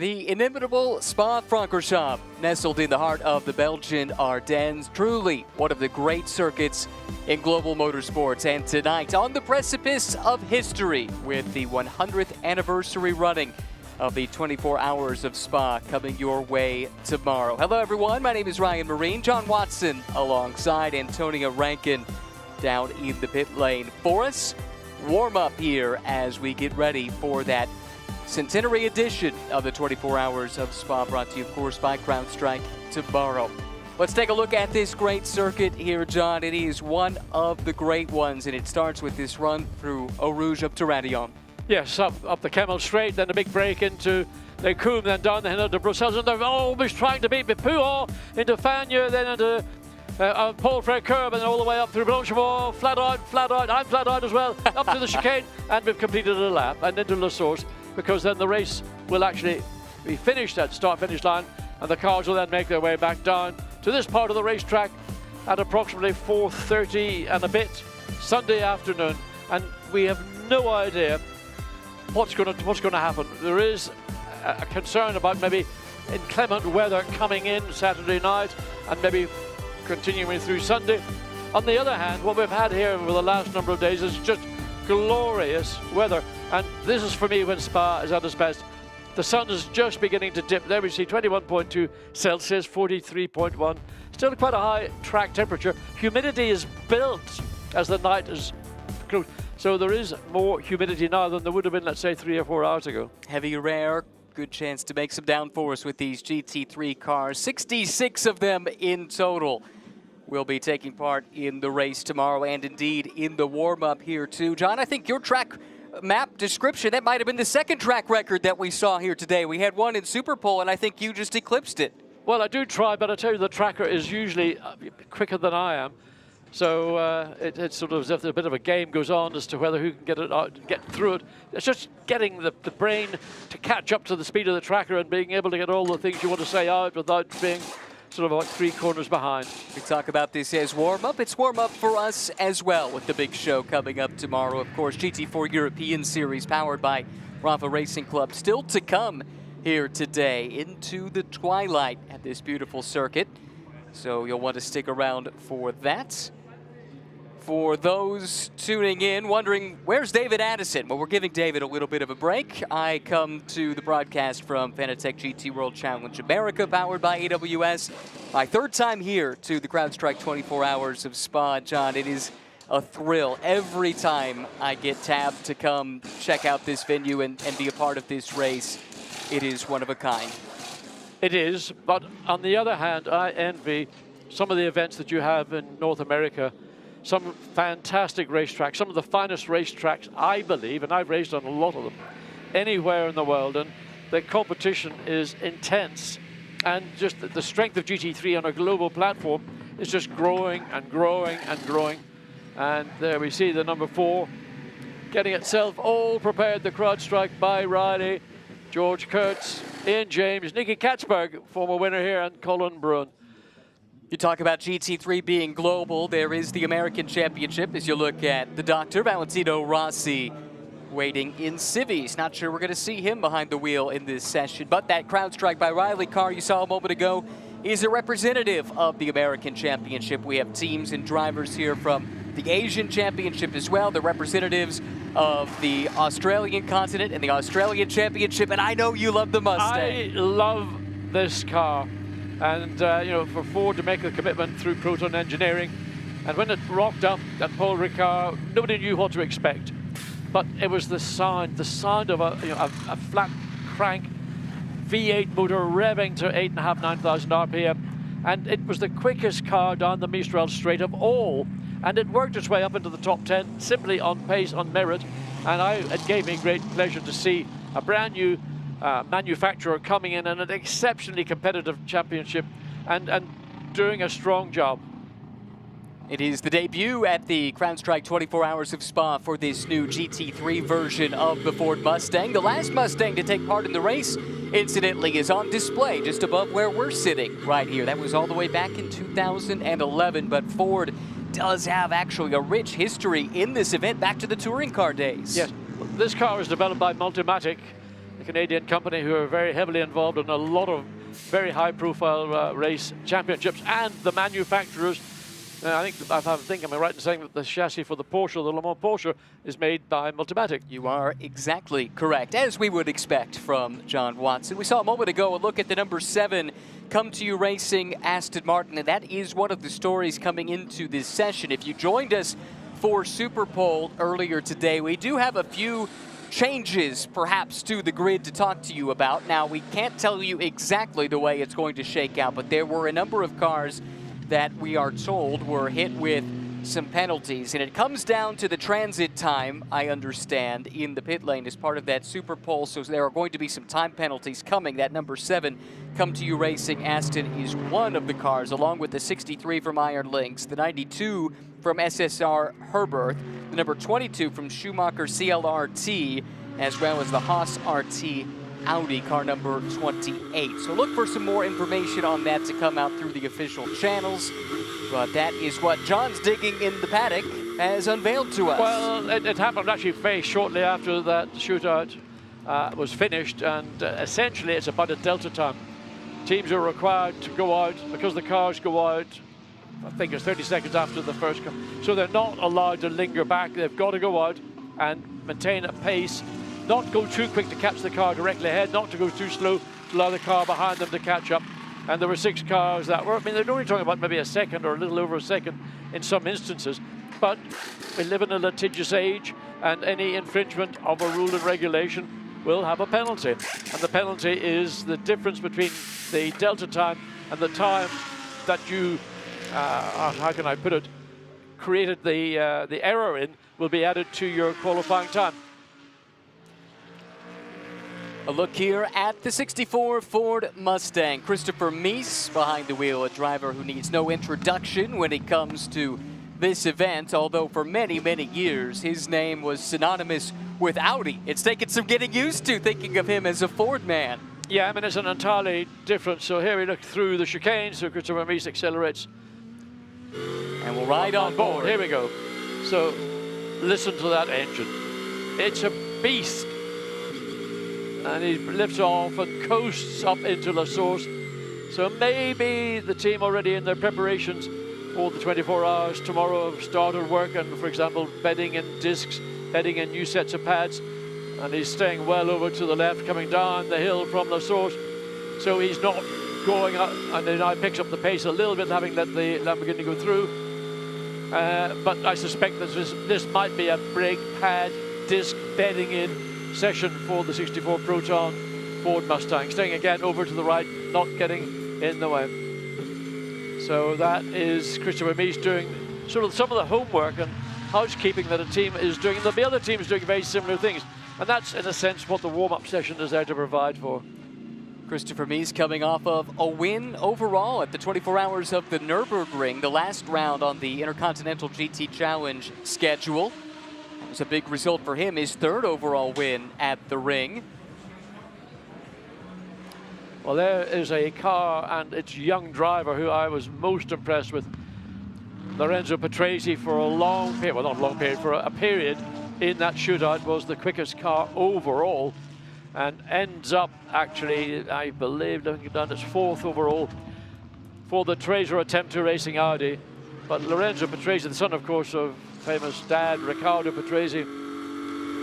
The inimitable Spa-Francorchamps, nestled in the heart of the Belgian Ardennes, truly one of the great circuits in global motorsports. And tonight, on the precipice of history, with the 100th anniversary running of the 24 Hours of Spa coming your way tomorrow. Hello everyone, my name is Ryan Marine. John Watson alongside Antonia Rankin down in the pit lane for us. Warm up here as we get ready for that centenary edition of the 24 Hours of Spa, brought to you, of course, by CrowdStrike tomorrow. Let's take a look at this great circuit here, John. It is one of the great ones, and it starts with this run through Eau Rouge up to Radillon. Yes, up the Camel Straight, then a big break into Les Combes, then down the hill to Bruxelles, and they're always trying to beat Pouhon into Fagnes, then into Paul Frere curb, and then all the way up through Blanchimont, flat out, I'm flat out as well, up to the chicane, and we've completed a lap, and into La Source, because then the race will actually be finished at start-finish line, and the cars will then make their way back down to this part of the racetrack at approximately 4:30 and a bit Sunday afternoon, and we have no idea what's going to happen. There is a concern about maybe inclement weather coming in Saturday night and maybe continuing through Sunday. On the other hand, what we've had here over the last number of days is just glorious weather, and this is for me when Spa is at its best. The sun is just beginning to dip. There we see 21.2 Celsius, 43.1. Still quite a high track temperature. Humidity is built as the night is close. So there is more humidity now than there would have been, let's say, 3 or 4 hours ago. Heavy rare, good chance to make some downforce with these GT3 cars. 66 of them in total will be taking part in the race tomorrow, and indeed in the warm-up here too. John, I think your track map description, that might have been the second track record that we saw here today. We had one in Superpole, and I think you just eclipsed it. Well, I do try, but I tell you, the tracker is usually quicker than I am. So it's sort of as if a bit of a game goes on as to whether who can get it out, get through it. It's just getting the brain to catch up to the speed of the tracker and being able to get all the things you want to say out without being sort of like 3 corners behind. We talk about this as warm-up. It's warm-up for us as well, with the big show coming up tomorrow. Of course, GT4 European Series powered by Rafa Racing Club still to come here today into the twilight at this beautiful circuit. So you'll want to stick around for that. For those tuning in, wondering, where's David Addison? Well, we're giving David a little bit of a break. I come to the broadcast from Fanatec GT World Challenge America, powered by AWS. My third time here to the CrowdStrike 24 Hours of Spa. John, it is a thrill every time I get tabbed to come check out this venue and be a part of this race. It is one of a kind. It is, but on the other hand, I envy some of the events that you have in North America. Some fantastic racetracks, some of the finest racetracks, I believe, and I've raced on a lot of them, anywhere in the world, and the competition is intense. And just the strength of GT3 on a global platform is just growing and growing and growing. And there we see the number 4 getting itself all prepared, the CrowdStrike by Riley, George Kurtz, Ian James, Nicky Katzberg, former winner here, and Colin Brun. You talk about GT3 being global. There is the American Championship as you look at the Doctor, Valentino Rossi, waiting in civvies. Not sure we're going to see him behind the wheel in this session, but that CrowdStrike by Riley car you saw a moment ago is a representative of the American Championship. We have teams and drivers here from the Asian Championship as well, the representatives of the Australian continent and the Australian Championship, and I know you love the Mustang. I love this car. And, you know, for Ford to make a commitment through Proton Engineering, and when it rocked up at Paul Ricard, nobody knew what to expect. But it was the sound of a flat crank V8 motor revving to 8.5, 9,000 RPM. And it was the quickest car down the Mistral Straight of all. And it worked its way up into the top 10 simply on pace, on merit. And it gave me great pleasure to see a brand new manufacturer coming in an exceptionally competitive championship and doing a strong job. It is the debut at the CrowdStrike 24 Hours of Spa for this new GT3 version of the Ford Mustang. The last Mustang to take part in the race, incidentally, is on display just above where we're sitting right here. That was all the way back in 2011, but Ford does have actually a rich history in this event back to the touring car days. Yes, this car was developed by Multimatic the Canadian company who are very heavily involved in a lot of very high-profile race championships, and the manufacturers. I think I'm right in saying that the chassis for the Porsche, the Le Mans Porsche, is made by Multimatic. You are exactly correct, as we would expect from John Watson. We saw a moment ago a look at the number 7 Come To You Racing Aston Martin, and that is one of the stories coming into this session. If you joined us for Super Pole earlier today, we do have a few changes perhaps to the grid to talk to you about. Now, we can't tell you exactly the way it's going to shake out, but there were a number of cars that we are told were hit with some penalties, and it comes down to the transit time, I understand, in the pit lane as part of that Super Pole, so there are going to be some time penalties coming. That number 7 Come To You Racing Aston is one of the cars, along with the 63 from Iron Lynx, the 92 from SSR Herberth, the number 22 from Schumacher CLRT, as well as the Haas RT Audi car number 28. So look for some more information on that to come out through the official channels. But that is what John's digging in the paddock has unveiled to us. Well, it happened actually very shortly after that shootout was finished, and essentially it's about a delta time. Teams are required to go out, because the cars go out, I think it's 30 seconds after the first car. So they're not allowed to linger back. They've got to go out and maintain a pace, not go too quick to catch the car directly ahead, not to go too slow to allow the car behind them to catch up. And there were 6 cars that were, I mean, they're only talking about maybe a second or a little over a second in some instances. But we live in a litigious age, and any infringement of a rule and regulation will have a penalty. And the penalty is the difference between the delta time and the time that you, how can I put it, created the error in, will be added to your qualifying time. A look here at the 64 Ford Mustang. Christopher Mies behind the wheel, a driver who needs no introduction when it comes to this event, although for many, many years his name was synonymous with Audi. It's taken some getting used to thinking of him as a Ford man. Yeah, I mean, it's an entirely different. So here we look through the chicane, so Christopher Mies accelerates. And we'll ride on board. Here we go. So listen to that engine. It's a beast. And he lifts off and coasts up into La Source. So maybe the team already in their preparations for the 24 hours tomorrow have started work and, for example, bedding in discs, bedding in new sets of pads. And he's staying well over to the left, coming down the hill from La Source. So he's not going up, and then now picks up the pace a little bit, having let the Lamborghini go through. But I suspect that this might be a brake pad disc bedding in session for the 64 Proton Ford Mustang. Staying again over to the right, not getting in the way. So that is Christopher Mies doing sort of some of the homework and housekeeping that a team is doing. And the other team is doing very similar things. And that's, in a sense, what the warm-up session is there to provide for. Christopher Mies coming off of a win overall at the 24 Hours of the Nürburgring, the last round on the Intercontinental GT Challenge schedule. It was a big result for him, his 3rd overall win at the ring. Well, there is a car and its young driver who I was most impressed with. Lorenzo Patrese, for a long period, well, not a long period, for a period in that shootout, was the quickest car overall, and ends up actually, I believe, looking down, it's 4th overall for the Tracer attempt to racing Audi. But Lorenzo Patrese, the son, of course, of famous dad Riccardo Patrese,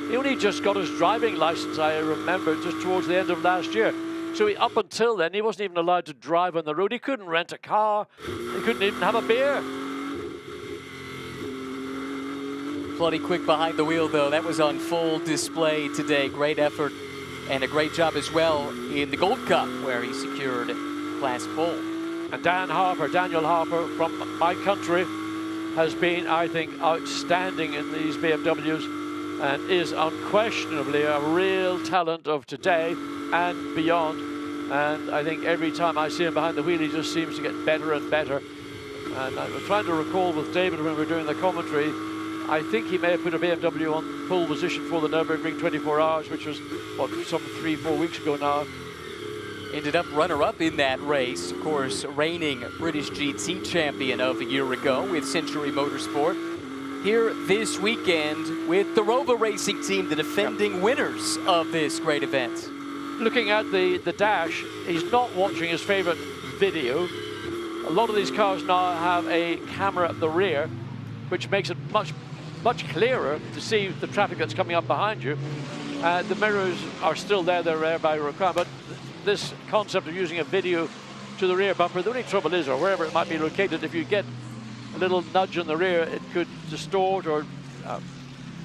he only just got his driving license, I remember, just towards the end of last year. So up until then, he wasn't even allowed to drive on the road. He couldn't rent a car. He couldn't even have a beer. Bloody quick behind the wheel, though. That was on full display today. Great effort and a great job as well in the Gold Cup, where he secured class pole. And Daniel Harper from my country, has been, I think, outstanding in these BMWs and is unquestionably a real talent of today and beyond. And I think every time I see him behind the wheel, he just seems to get better and better. And I was trying to recall with David when we were doing the commentary, I think he may have put a BMW on pole position for the Nürburgring 24 Hours, which was, what, some 3-4 weeks ago now. Ended up runner-up in that race. Of course, reigning British GT champion of a year ago with Century Motorsport. Here this weekend with the Rover Racing team, the defending winners of this great event. looking at the dash, he's not watching his favorite video. A lot of these cars now have a camera at the rear, which makes it much clearer to see the traffic that's coming up behind you. The mirrors are still there, they're there by requirement, but this concept of using a video to the rear bumper, the only trouble is, or wherever it might be located, if you get a little nudge in the rear, it could distort or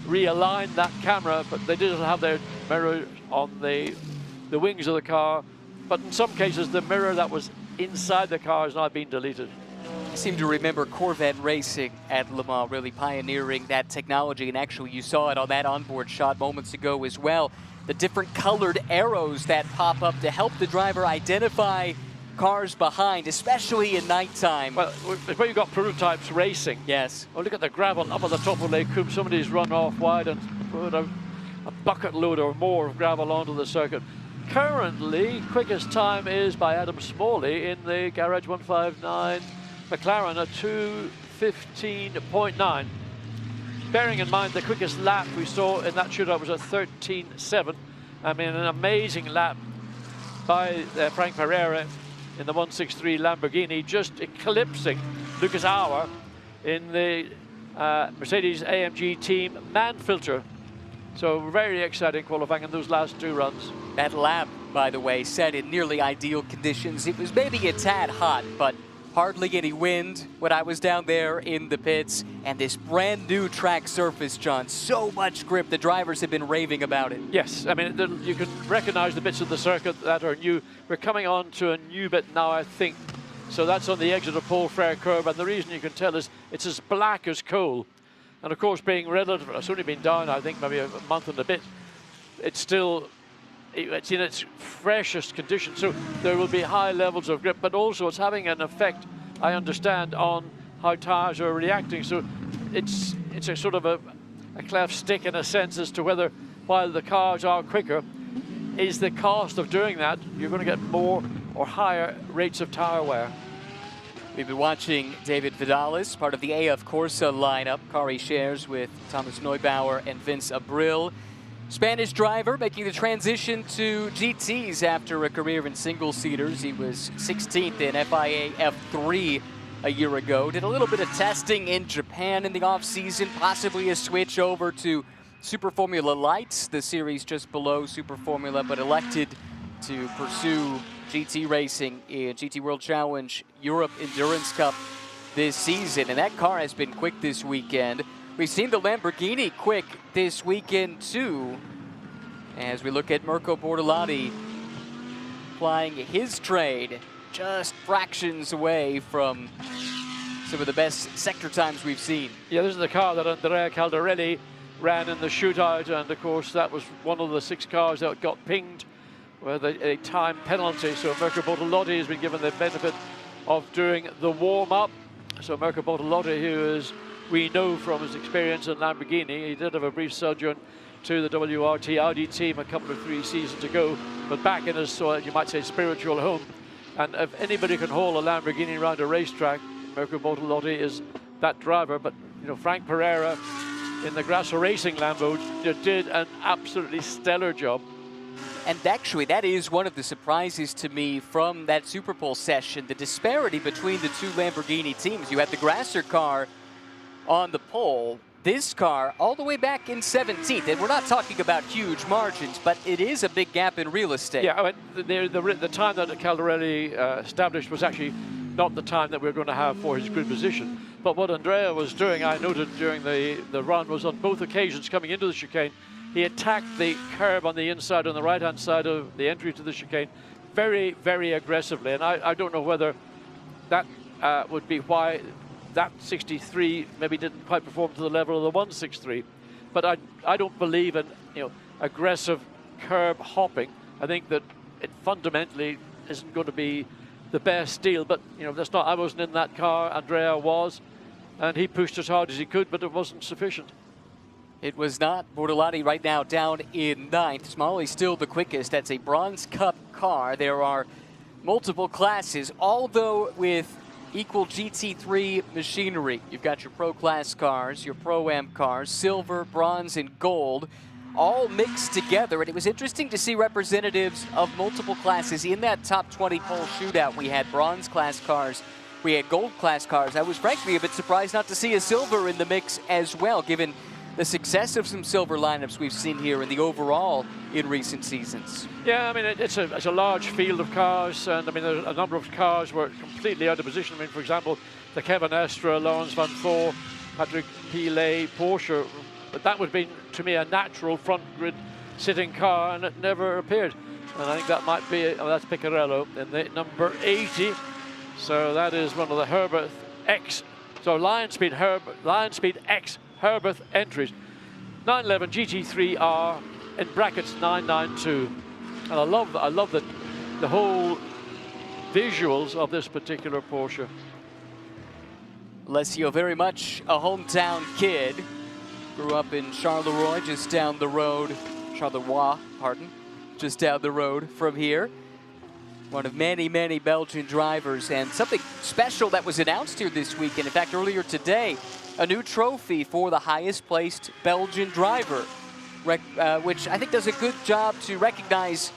realign that camera, but they didn't have their mirror on the wings of the car. But in some cases, the mirror that was inside the car has now been deleted. I seem to remember Corvette Racing at Le Mans really pioneering that technology, and actually you saw it on that onboard shot moments ago as well. The different colored arrows that pop up to help the driver identify cars behind, especially in nighttime. Well, where you've got prototypes racing. Yes. Oh, look at the gravel up at the top of Lake Coupe. Somebody's run off wide and put a bucket load or more of gravel onto the circuit. Currently, quickest time is by Adam Smalley in the Garage 159 McLaren at 2:15.9. Bearing in mind the quickest lap we saw in that shootout was at 13.7. I mean, an amazing lap by Frank Pereira in the 163 Lamborghini, just eclipsing Lucas Auer in the Mercedes AMG team man filter. So very exciting qualifying in those last two runs. That lap, by the way, set in nearly ideal conditions. It was maybe a tad hot, but hardly any wind when I was down there in the pits. And this brand new track surface, John, so much grip. The drivers have been raving about it. Yes, I mean, you can recognize the bits of the circuit that are new. We're coming on to a new bit now, I think. So that's on the edge of the Paul Frere curve, and the reason you can tell is it's as black as coal. And of course, being relative, it's only been down, I think, maybe a month and a bit. It's still, it's in its freshest condition. So there will be high levels of grip, but also it's having an effect, I understand, on how tires are reacting. So it's a sort of a cleft stick in a sense as to whether, while the cars are quicker, is the cost of doing that, you're going to get more or higher rates of tire wear. We've been watching David Vidalis, part of the AF Corsa lineup. Car he shares with Thomas Neubauer and Vince Abril. Spanish driver making the transition to GTs after a career in single-seaters. He was 16th in FIA F3 a year ago. Did a little bit of testing in Japan in the off-season, possibly a switch over to Super Formula Light, the series just below Super Formula, but elected to pursue GT racing in GT World Challenge Europe Endurance Cup this season. And that car has been quick this weekend. We've seen the Lamborghini quick this weekend too, as we look at Mirko Bortolotti plying his trade just fractions away from some of the best sector times we've seen. Yeah, this is the car that Andrea Caldarelli ran in the shootout, and of course that was one of the 6 cars that got pinged with a time penalty. So Mirko Bortolotti has been given the benefit of doing the warm-up. So Mirko Bortolotti, who is, we know from his experience in Lamborghini, he did have a brief sojourn to the WRT Audi team a couple of 3 seasons ago, but back in his, so you might say, spiritual home. And if anybody can haul a Lamborghini around a racetrack, Mirko Bortolotti is that driver. But you know, Frank Pereira in the Grasso Racing Lambo did an absolutely stellar job. And actually, that is one of the surprises to me from that Super Bowl session, the disparity between the 2 Lamborghini teams. You had the Grasser car on the pole, this car all the way back in 17th. And we're not talking about huge margins, but it is a big gap in real estate. Yeah, I mean, the time that Caldarelli established was actually not the time that we were going to have for his grid position. But what Andrea was doing, I noted during the run, was on both occasions coming into the chicane, he attacked the curb on the inside, on the right-hand side of the entry to the chicane, very, very aggressively. And I don't know whether that would be why that 63 maybe didn't quite perform to the level of the 163. But I don't believe in aggressive curb hopping. I think that it fundamentally isn't going to be the best deal. But that's not. I wasn't in that car. Andrea was, and he pushed as hard as he could, but it wasn't sufficient. It was not. Bortolotti right now down in 9th. Smalley's still the quickest. That's a Bronze Cup car. There are multiple classes, although with equal GT3 machinery. You've got your Pro Class cars, your Pro-Am cars, silver, bronze, and gold. all mixed together. And it was interesting to see representatives of multiple classes in that top 20 pole shootout. We had bronze class cars, we had gold class cars. I was frankly a bit surprised not to see a silver in the mix as well, given the success of some silver lineups we've seen here in the overall in recent seasons. Yeah, I mean, it's a large field of cars, and I mean, a number of cars were completely out of position. I mean, for example, the Kevin Estre, Lawrence Van Thor, Patrick Pilet, Porsche, but that would have been, to me, a natural front grid sitting car, and it never appeared. And I think that might be, oh, that's Piccarello in the number 80. So that is one of the Herbert X, so Lion Speed X Herbert entries. 911 GT3R in brackets 992. And I love the whole visuals of this particular Porsche. Alessio, very much a hometown kid. Grew up in Charleroi, just down the road. Charleroi, pardon. Just down the road from here. One of many, many Belgian drivers, and something special that was announced here this weekend. In fact, earlier today, a new trophy for the highest placed Belgian driver, which I think does a good job to recognize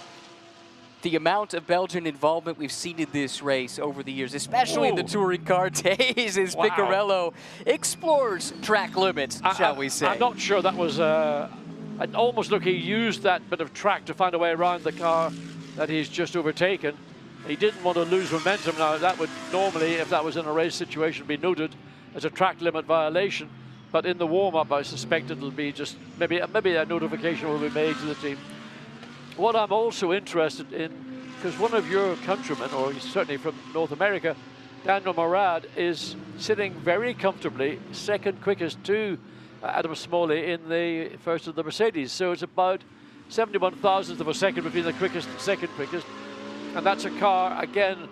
the amount of Belgian involvement we've seen in this race over the years, especially in the touring car days, as Piccarello explores track limits, shall we say. I'm not sure that was, I'd almost look he used that bit of track to find a way around the car that he's just overtaken. He didn't want to lose momentum. Now, that would normally, if that was in a race situation, be noted as a track limit violation. But in the warm-up, I suspect it'll be just, maybe a notification will be made to the team. What I'm also interested in, because one of your countrymen, or certainly from North America, Daniel Morad, is sitting very comfortably second quickest to Adam Smalley in the first of the Mercedes. So it's about 71 thousandths of a second between the quickest and second quickest. And that's a car, again,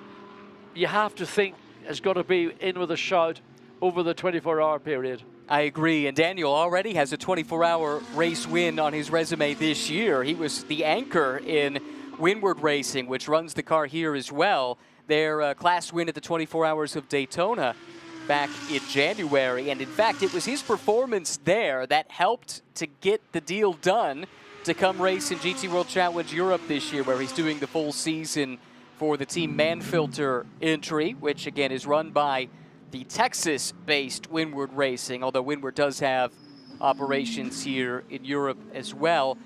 you have to think has got to be in with a shout over the 24-hour period. I agree, and Daniel already has a 24-hour race win on his resume this year. He was the anchor in Windward Racing, which runs the car here as well. Their class win at the 24 Hours of Daytona back in January. And in fact, it was his performance there that helped to get the deal done to come race in GT World Challenge Europe this year, where he's doing the full season for the Team Manfilter entry, which again is run by the Texas-based Windward Racing, although Windward does have operations here in Europe as well.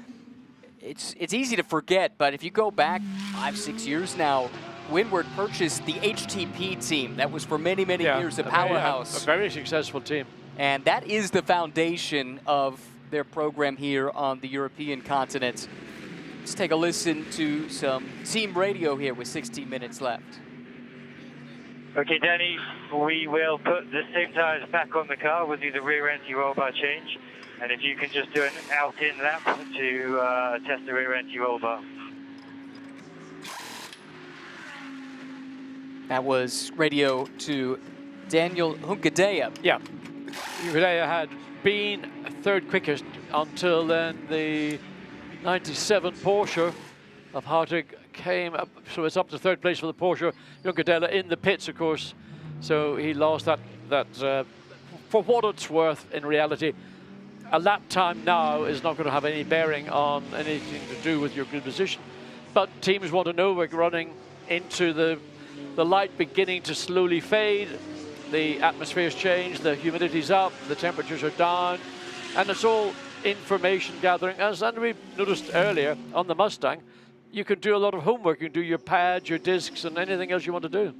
It's easy to forget, but if you go back 5-6 years now, Windward purchased the HTP team. That was for many, many years a powerhouse. A very successful team. And that is the foundation of their program here on the European continent. Let's take a listen to some team radio here with 16 minutes left. Okay, Danny, we will put the same tires back on the car. We'll do the rear anti-roll bar change. And if you can just do an out-in lap to test the rear anti-roll bar. That was radio to Daniel Hunkadea. Yeah, Hunkadea had been third quickest until then. The 97 Porsche of Hartig came up, so it's up to third place for the Porsche. Hunkadea in the pits, of course, so he lost that for what it's worth. In reality, a lap time now is not going to have any bearing on anything to do with your good position, but teams want to know we're running into the light beginning to slowly fade, the atmosphere's changed, the humidity's up, the temperatures are down, and it's all information gathering. As we noticed earlier on the Mustang, you can do a lot of homework. You can do your pads, your discs, and anything else you want to do.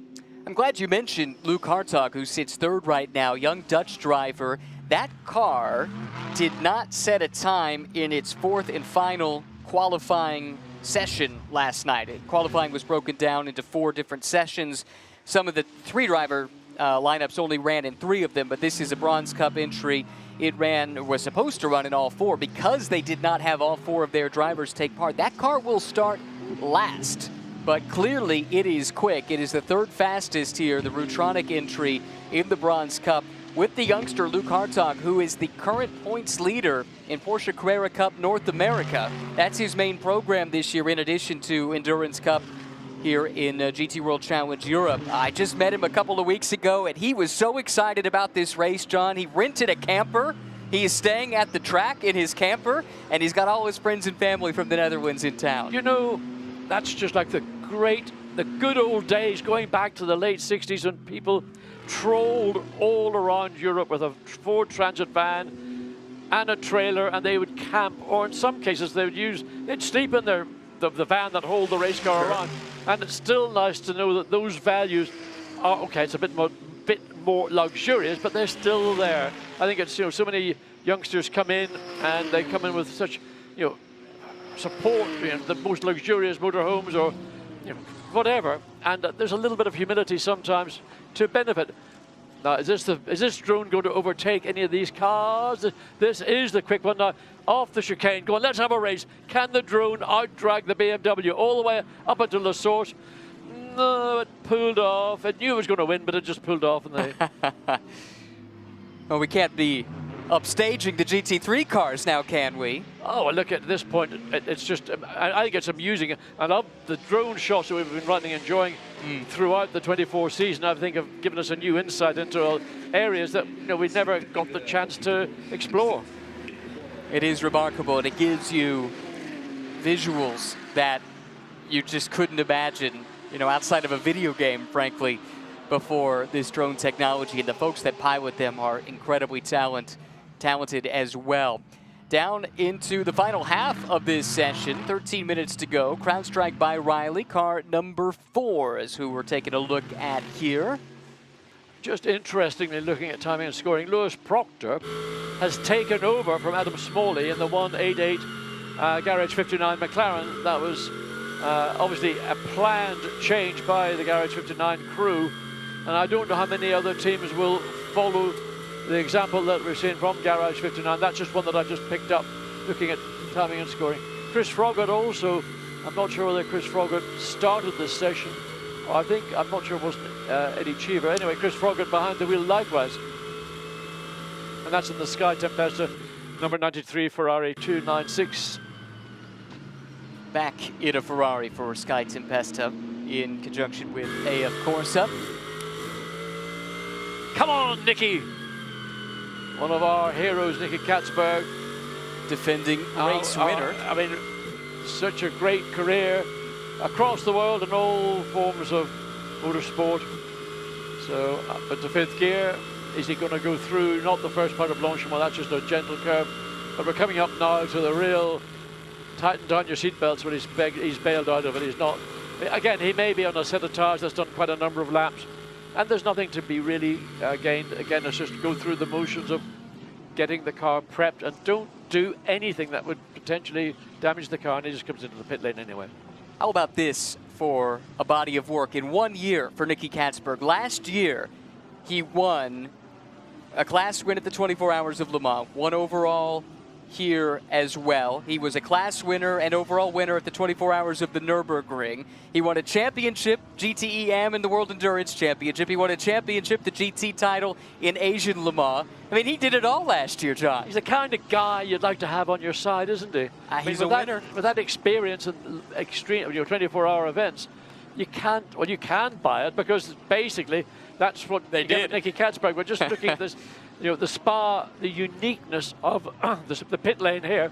I'm glad you mentioned Luke Hartog, who sits third right now, young Dutch driver. That car did not set a time in its fourth and final qualifying session last night. Qualifying was broken down into 4 different sessions. Some of the 3-driver lineups only ran in 3 of them, but this is a Bronze Cup entry. It was supposed to run in all 4 because they did not have all 4 of their drivers take part. That car will start last, but clearly it is quick. It is the 3rd fastest here, the Rutronic entry in the Bronze Cup, with the youngster Luke Hartog, who is the current points leader in Porsche Carrera Cup North America. That's his main program this year, in addition to Endurance Cup here in GT World Challenge Europe. I just met him a couple of weeks ago, and he was so excited about this race, John. He rented a camper He is staying at the track in his camper, and he's got all his friends and family from the Netherlands in town. You know, that's just like the good old days, going back to the late 60s when people trolled all around Europe with a Ford Transit van and a trailer, and they would camp, or in some cases they'd sleep in the van that hold the race car around. And it's still nice to know that those values are, okay, it's a bit more luxurious, but they're still there. I think it's, so many youngsters come in, and they come in with such, support, the most luxurious motorhomes or, whatever, and there's a little bit of humility sometimes to benefit. Now, is this drone going to overtake any of these cars? This is the quick one now, off the chicane, going, let's have a race. Can the drone out-drag the BMW all the way up until the source? No, it pulled off. It knew it was going to win, but it just pulled off. Well, we can't be upstaging the GT3 cars now, can we? Oh, well, look, at this point, it's just, I think it's amusing. I love the drone shots that we've been running, enjoying throughout the 24 season. I think have given us a new insight into areas that we never got the chance to explore. It is remarkable, and it gives you visuals that you just couldn't imagine, outside of a video game, frankly, before this drone technology. And the folks that pilot them are incredibly talented as well. Down into the final half of this session, 13 minutes to go. CrowdStrike by Riley, car number 4 is who we're taking a look at here. Just interestingly, looking at timing and scoring, Lewis Proctor has taken over from Adam Smalley in the 188 Garage 59 McLaren. That was obviously a planned change by the Garage 59 crew, and I don't know how many other teams will follow the example that we're seeing from Garage 59. That's just one that I've just picked up looking at timing and scoring. Chris Froggatt also, I'm not sure whether Chris Froggatt started this session. I'm not sure it wasn't Eddie Cheever. Anyway, Chris Froggatt behind the wheel likewise. And that's in the Sky Tempesta, number 93 Ferrari 296. Back in a Ferrari for Sky Tempesta in conjunction with AF Corsa. Come on, Nicky! One of our heroes, Nicky Katzberg. Defending race winner. I mean, such a great career across the world in all forms of motorsport. So, but the 5th gear, is he going to go through, not the first part of Blanchimont, that's just a gentle curve, but we're coming up now to the real tighten down your seatbelts when he's bailed out of it. He's not, again, he may be on a set of tires that's done quite a number of laps, and there's nothing to be really gained. Again, it's just go through the motions of getting the car prepped, and don't do anything that would potentially damage the car, and he just comes into the pit lane anyway. How about this for a body of work in 1 year for Nicky Katzberg? Last year, he won a class win at the 24 Hours of Le Mans, 1 overall here as well. He was a class winner and overall winner at the 24 Hours of the Nürburgring. He won a championship, GTE Am in the World Endurance Championship. He won a championship, the GT title in Asian Le Mans. I mean, he did it all last year, John. He's the kind of guy you'd like to have on your side, isn't he? He's a winner. With that experience in extreme, 24-hour events, you can't, well, you can buy it, because basically that's what they did with Nicky Katzberg. We're just looking at this, the Spa, the uniqueness of the pit lane here.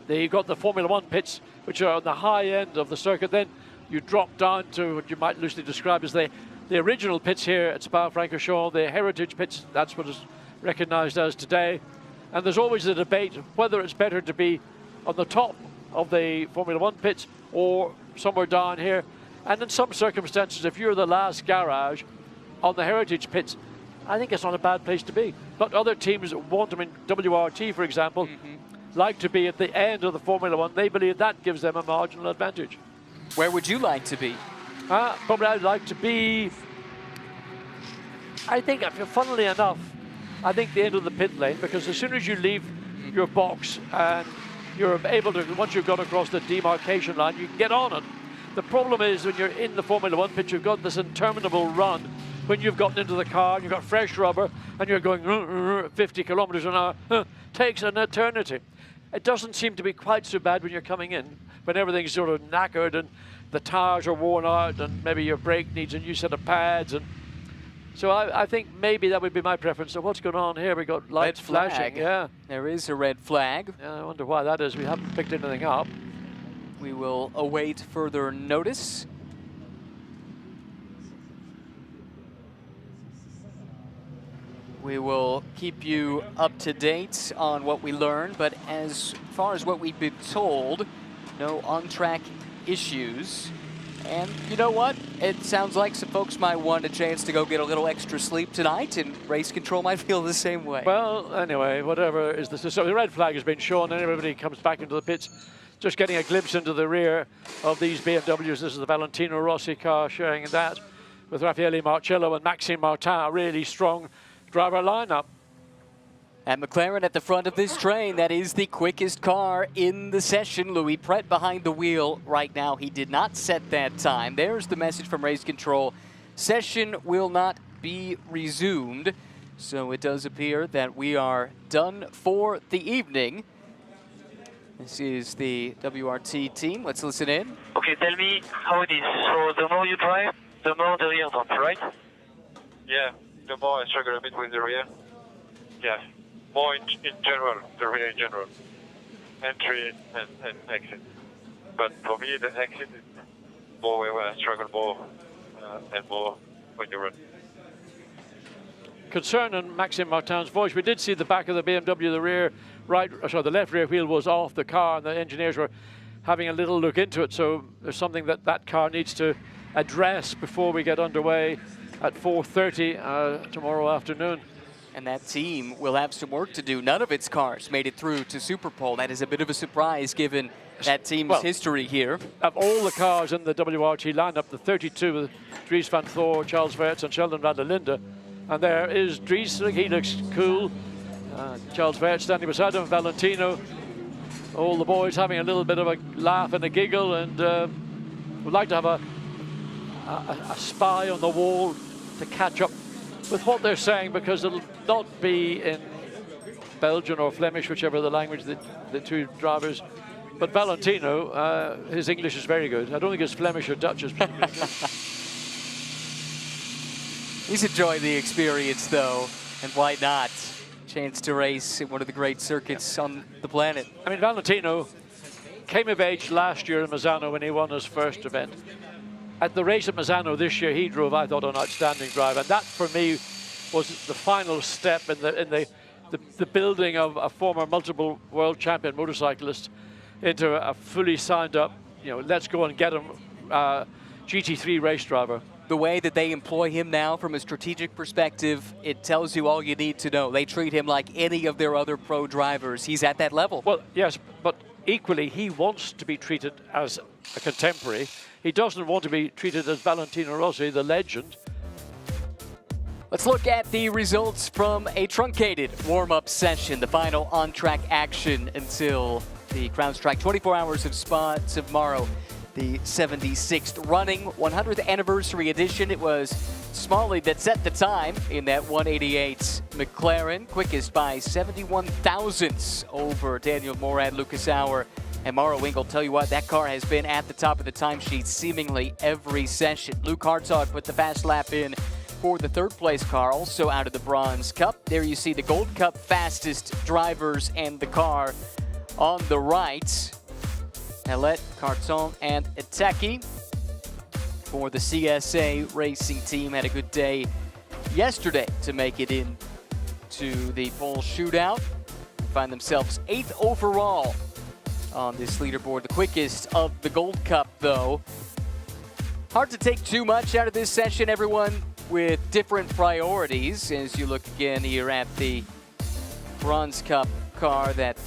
You've got the Formula 1 pits, which are on the high end of the circuit. Then you drop down to what you might loosely describe as the original pits here at Spa-Francorchamps, the heritage pits. That's what is recognized as today. And there's always a debate whether it's better to be on the top of the Formula 1 pits or somewhere down here. And in some circumstances, if you're the last garage on the heritage pits, I think it's not a bad place to be. But other teams want, WRT, for example, like to be at the end of the Formula 1. They believe that gives them a marginal advantage. Where would you like to be? Probably I'd like to be, I think, funnily enough, I think the end of the pit lane, because as soon as you leave your box and you're able to, once you've gone across the demarcation line, you can get on it. The problem is when you're in the Formula 1 pit, you've got this interminable run. When you've gotten into the car and you've got fresh rubber and you're going 50 kilometers an hour, takes an eternity. It doesn't seem to be quite so bad when you're coming in, when everything's sort of knackered and the tires are worn out and maybe your brake needs a new set of pads. And So I think maybe that would be my preference. So what's going on here? We got lights flashing. Yeah. There is a red flag. Yeah, I wonder why that is. We haven't picked anything up. We will await further notice. We will keep you up to date on what we learn, but as far as what we've been told, no on-track issues. And you know what? It sounds like some folks might want a chance to go get a little extra sleep tonight, and race control might feel the same way. Well, anyway, whatever is the... So the red flag has been shown, and everybody comes back into the pits. Just getting a glimpse into the rear of these BMWs. This is the Valentino Rossi car showing that with Raffaele Marcello and Maxime Martin, a really strong driver lineup. And McLaren at the front of this train, that is the quickest car in the session. Louis Pret behind the wheel right now. He did not set that time. There's the message from race control. Session will not be resumed. So it does appear that we are done for the evening. This is the WRT team. Let's listen in. Okay, tell me how it is. So the more you drive, the more the rear dump, right? Yeah, the more I struggle a bit with the rear. Yeah, more in general, the rear in general. Entry and exit. But for me, the exit is more where I struggle more and more when you run. Concern in Maxime Martin's voice. We did see the back of the BMW, the rear the left rear wheel was off the car, and the engineers were having a little look into it. So there's something that car needs to address before we get underway at 4:30 tomorrow afternoon. And that team will have some work to do. None of its cars made it through to Superpole. That is a bit of a surprise given that team's history here. Of all the cars in the WRT lineup, the 32 with Dries van Thor, Charles Weerts and Sheldon van der Linde. And there is Dries, he looks cool. Charles Weerts standing beside him, Valentino. All the boys having a little bit of a laugh and a giggle, and would like to have a spy on the wall to catch up with what they're saying, because it'll not be in Belgian or Flemish, whichever the language the two drivers. But Valentino, his English is very good. I don't think his Flemish or Dutch is particularly good. He's enjoying the experience, though, and why not? Chance to race in one of the great circuits on the planet. I mean, Valentino came of age last year in Misano when he won his first event. At the race at Misano this year, he drove, I thought, an outstanding drive, and that for me was the final step in the building of a former multiple world champion motorcyclist into a fully signed up, let's go and get him GT3 race driver. The way that they employ him now from a strategic perspective, it tells you all you need to know. They treat him like any of their other pro drivers. He's at that level. Well, yes, but equally, he wants to be treated as a contemporary. He doesn't want to be treated as Valentino Rossi, the legend. Let's look at the results from a truncated warm-up session, the final on-track action until the CrowdStrike 24 Hours of Spa tomorrow. The 76th running 100th anniversary edition. It was Smalley that set the time in that 188 McLaren, quickest by 71 thousandths over Daniel Morad, Lucas Auer, and Mauro Winkel. Tell you what, that car has been at the top of the timesheet seemingly every session. Luke Hartzog put the fast lap in for the third place car, also out of the Bronze Cup. There you see the Gold Cup fastest drivers and the car on the right. Hellet, Carton, and Iteki for the CSA racing team. Had a good day yesterday to make it in to the pole shootout. Find themselves 8th overall on this leaderboard. The quickest of the Gold Cup, though. Hard to take too much out of this session. Everyone with different priorities as you look again here at the Bronze Cup car that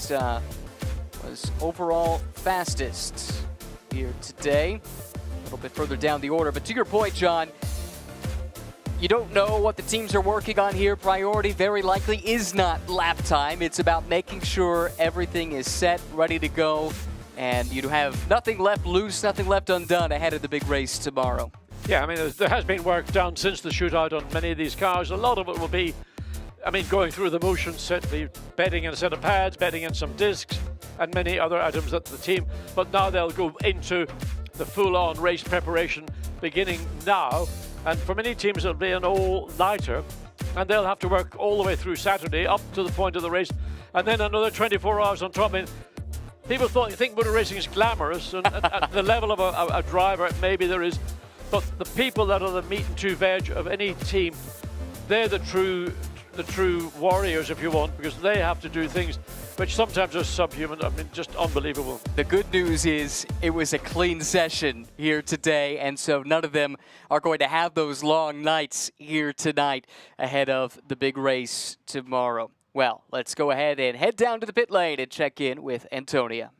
was overall fastest here today. A little bit further down the order, but to your point, John, you don't know what the teams are working on here. Priority very likely is not lap time. It's about making sure everything is set, ready to go, and you have nothing left loose, nothing left undone ahead of the big race tomorrow. Yeah, I mean, there has been work done since the shootout on many of these cars. A lot of it will be, going through the motion set, the bedding in a set of pads, bedding in some discs, and many other items at the team. But now they'll go into the full-on race preparation beginning now And for many teams, it'll be an all-nighter, and they'll have to work all the way through Saturday up to the point of the race, and then another 24 hours on top. I mean, people think motor racing is glamorous, and at the level of a driver, maybe there is, but the people that are the meat and two veg of any team, they're the true warriors, if you want, because they have to do things which sometimes are subhuman. I mean, just unbelievable. The good news is it was a clean session here today, and so none of them are going to have those long nights here tonight ahead of the big race tomorrow. Well, let's go ahead and head down to the pit lane and check in with Antonia.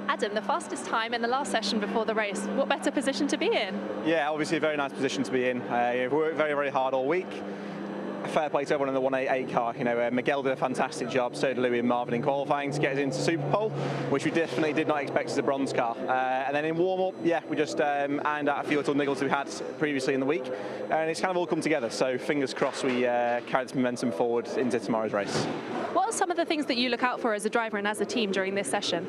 Adam, the fastest time in the last session before the race. What better position to be in? Yeah, obviously a very nice position to be in. We've worked very, very hard all week. Fair play to everyone in the 188 car. You know, Miguel did a fantastic job, so did Louis and Marvin in qualifying to get us into Super Pole, which we definitely did not expect as a bronze car. And then in warm-up, yeah, we just ironed out a few little niggles we had previously in the week, and it's kind of all come together. So fingers crossed we carry this momentum forward into tomorrow's race. What are some of the things that you look out for as a driver and as a team during this session?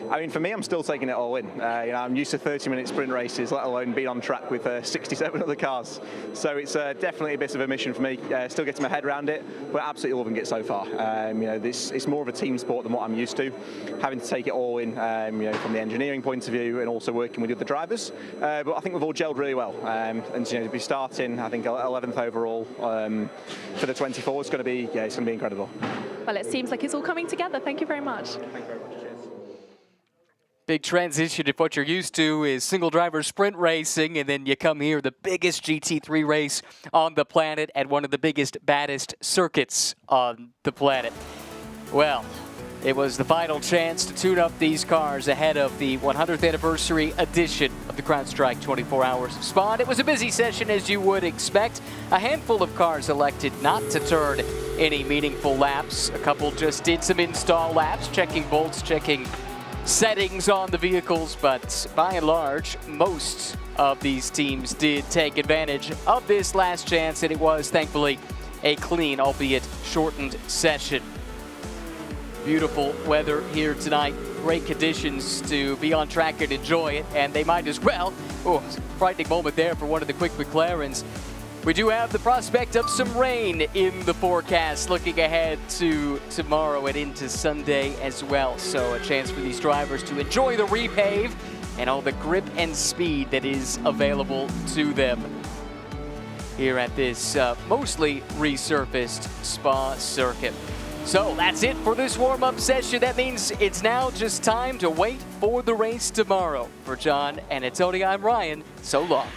I mean, for me, I'm still taking it all in. You know, I'm used to 30-minute sprint races, let alone being on track with 67 other cars. So it's definitely a bit of a mission for me. Still getting my head around it, but absolutely loving it so far. You know, it's more of a team sport than what I'm used to. Having to take it all in, you know, from the engineering point of view, and also working with the other drivers. But I think we've all gelled really well. And you know, to be starting, I think 11th overall for the 24 is going to be, yeah, it's going to be incredible. Well, it seems like it's all coming together. Thank you very much. Thank you very much. Big transition if what you're used to is single driver sprint racing, and then you come here, the biggest GT3 race on the planet at one of the biggest, baddest circuits on the planet. Well, it was the final chance to tune up these cars ahead of the 100th anniversary edition of the CrowdStrike 24 Hours of Spa. It was a busy session, as you would expect. A handful of cars elected not to turn any meaningful laps. A couple just did some install laps, checking bolts, checking settings on the vehicles, but by and large, most of these teams did take advantage of this last chance, and it was, thankfully, a clean, albeit shortened session. Beautiful weather here tonight, great conditions to be on track and enjoy it, and they might as well. Oh, frightening moment there for one of the quick McLarens. We do have the prospect of some rain in the forecast looking ahead to tomorrow and into Sunday as well. So a chance for these drivers to enjoy the repave and all the grip and speed that is available to them here at this mostly resurfaced Spa circuit. So that's it for this warm-up session. That means it's now just time to wait for the race tomorrow. For John and Antonia, I'm Ryan. So long.